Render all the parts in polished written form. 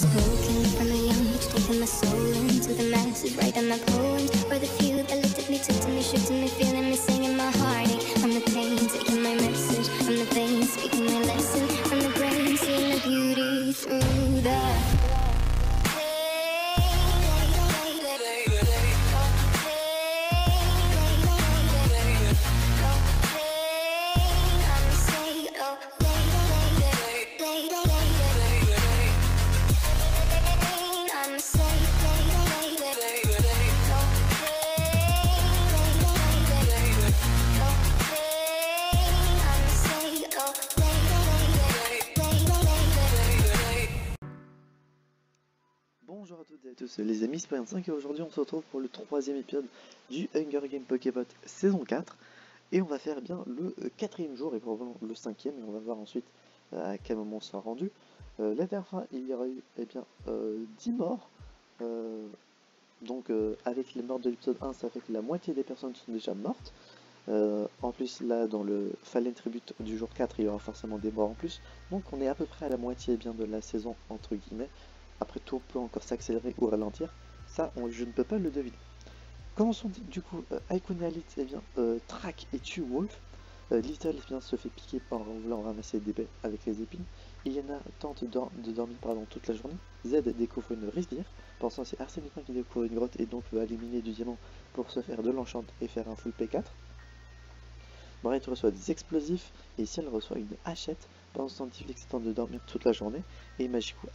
Spoken from a young age, taking my soul into the masses, writing my poems for the few that looked at me, took to me, shook to me, feeling me, singing my heartache. From the pain, taking my message from the veins, speaking my lesson from the brain, seeing the beauty through the Bonjour à toutes et à tous, les amis, c'est 5 et aujourd'hui on se retrouve pour le troisième épisode du Hunger Games Pokébot saison 4 et on va faire bien le quatrième jour et probablement le cinquième et on va voir ensuite à quel moment on sera rendu. La dernière fois il y aura eu 10 morts, donc avec les morts de l'épisode 1 ça fait que la moitié des personnes sont déjà mortes. En plus là dans le Fallen Tribute du jour 4 il y aura forcément des morts en plus, donc on est à peu près à la moitié bien de la saison entre guillemets. Après tout peut encore s'accélérer ou ralentir, ça je ne peux pas le deviner. Commençons du coup, Icon et Alite traque et tue Wolf. Little se fait piquer en voulant ramasser des baies avec les épines. Iliana tente de dormir toute la journée. Z découvre une rivière, pensant que c'est Arsène Lupin qui découvre une grotte et donc veut éliminer du diamant pour se faire de l'enchant et faire un full P4. Bright reçoit des explosifs et Ciel reçoit une hachette. Pendant ce temps, Tiflix tente de dormir toute la journée et Magikou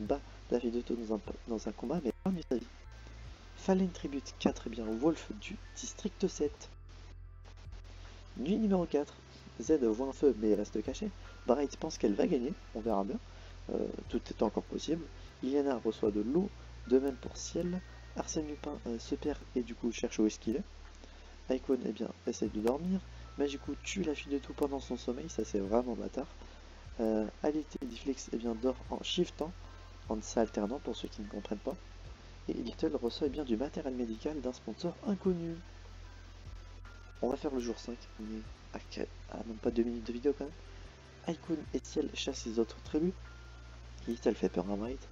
bat la fille de Tau dans un combat mais parmi sa vie. Fallen Tribute 4 Wolf du district 7. Nuit numéro 4. Z voit un feu mais il reste caché. Bright pense qu'elle va gagner, on verra bien. Tout est encore possible. Iliana reçoit de l'eau, de même pour Ciel. Arsène Lupin se perd et du coup cherche où est-ce qu'il est. Icon essaye de dormir. Magikou tue la fille de Tau pendant son sommeil, ça c'est vraiment bâtard. Alite et Difflex dort en shiftant, en s'alternant pour ceux qui ne comprennent pas. Et Little reçoit du matériel médical d'un sponsor inconnu. On va faire le jour 5, mais à même pas 2 minutes de vidéo quand même. Icon et Ciel chassent les autres tribus. Little fait peur à Bright.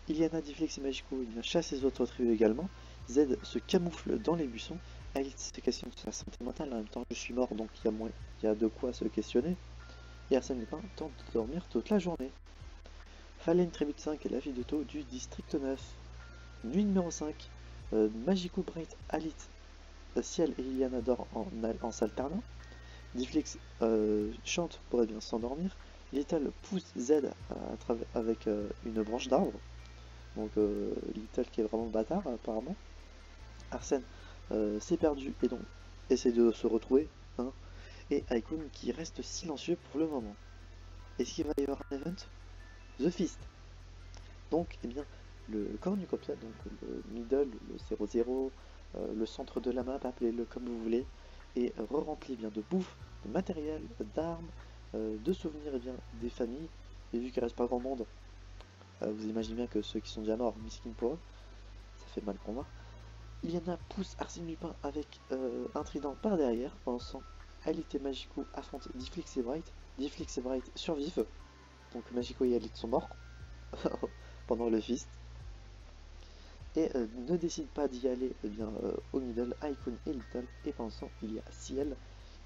Iliana, Difflex et Magikou chassent les autres tribus également. Z se camoufle dans les buissons. Alite se questionne sur sa santé mentale, en même temps je suis mort donc il y a de quoi se questionner. Et Arsène Lupin tente de dormir toute la journée. Fallen Tribute 5 et la fille de Tau du district 9. Nuit numéro 5. Magikou, Bright, Alite, Ciel et Iliana dorment en s'alternant. Difflex chante pour s'endormir. Little pousse Z avec une branche d'arbre. Donc Little qui est vraiment bâtard apparemment. Arsène s'est perdu et donc essaie de se retrouver. Et Icon qui reste silencieux pour le moment. Est-ce qu'il va y avoir un event? The Fist. Donc le cornucopia, donc le middle, le 0-0, le centre de la map, appelez-le comme vous voulez, est re-rempli de bouffe, de matériel, d'armes, de souvenirs des familles. Et vu qu'il reste pas grand monde, vous imaginez bien que ceux qui sont déjà morts, miskin pour eux, ça fait mal pour moi. Iliana pousse Arsène Lupin avec un trident par derrière. Pendant ce temps, Alite et Magikou affrontent Difflex et Bright. Difflex et Bright survivent. Donc Magikou et Alite sont morts pendant le feast. Et ne décident pas d'y aller au middle, Icon et Little. Et pendant ce temps, il y a Ciel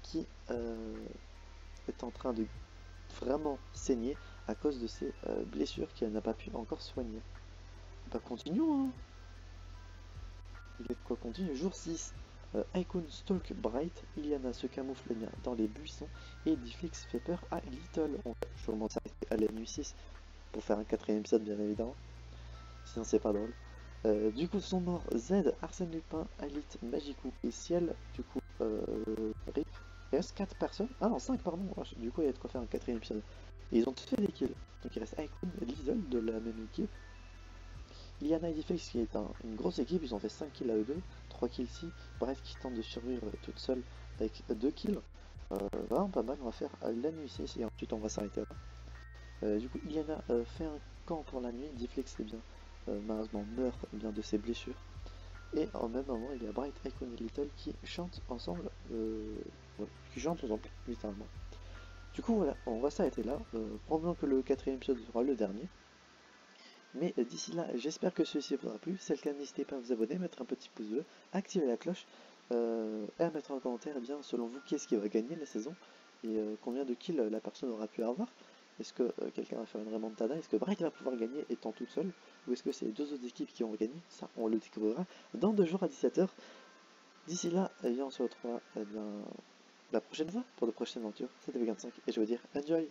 qui est en train de vraiment saigner à cause de ses blessures qu'elle n'a pas pu encore soigner. Bah continuons hein. Il est quoi continue, jour 6. Icon stalk Bright, Iliana se camoufle dans les buissons et Difflex fait peur à Little. Je vais s'arrêter à la nuit 6 pour faire un quatrième épisode bien évidemment, sinon c'est pas drôle. Du coup sont morts Z, Arsène Lupin, Alite, Magikou et Ciel. Du coup RIP. Il reste 4 personnes, ah non 5 pardon, du coup il y a de quoi faire un quatrième épisode. Et ils ont tous fait des kills, donc il reste Icon et Lizzle de la même équipe. Iliana et Difflex qui est une grosse équipe, ils ont fait 5 kills à eux deux, 3 kills ici, bref qui tente de survivre toute seule avec 2 kills. Vraiment pas mal, on va faire la nuit 6 et ensuite on va s'arrêter là. Du coup Iliana fait un camp pour la nuit, Difflex malheureusement meurt de ses blessures. Et en même moment il y a Bright, Icon et Little qui chantent ensemble, littéralement. Du coup voilà, on va s'arrêter là, probablement que le quatrième épisode sera le dernier. Mais d'ici là, j'espère que celui-ci vous aura plu. Si c'est le cas, n'hésitez pas à vous abonner, mettre un petit pouce bleu, activer la cloche et à mettre en commentaire, eh bien, selon vous, qui est-ce qui va gagner la saison et combien de kills la personne aura pu avoir. Est-ce que quelqu'un va faire une remontada? Est-ce que Bright va pouvoir gagner étant toute seule? Ou est-ce que c'est les deux autres équipes qui vont gagner? Ça, on le découvrira dans 2 jours à 17 h. D'ici là, eh bien, on se retrouvera la prochaine fois pour de prochaines aventures. C'était Vegan5 et je veux dire enjoy!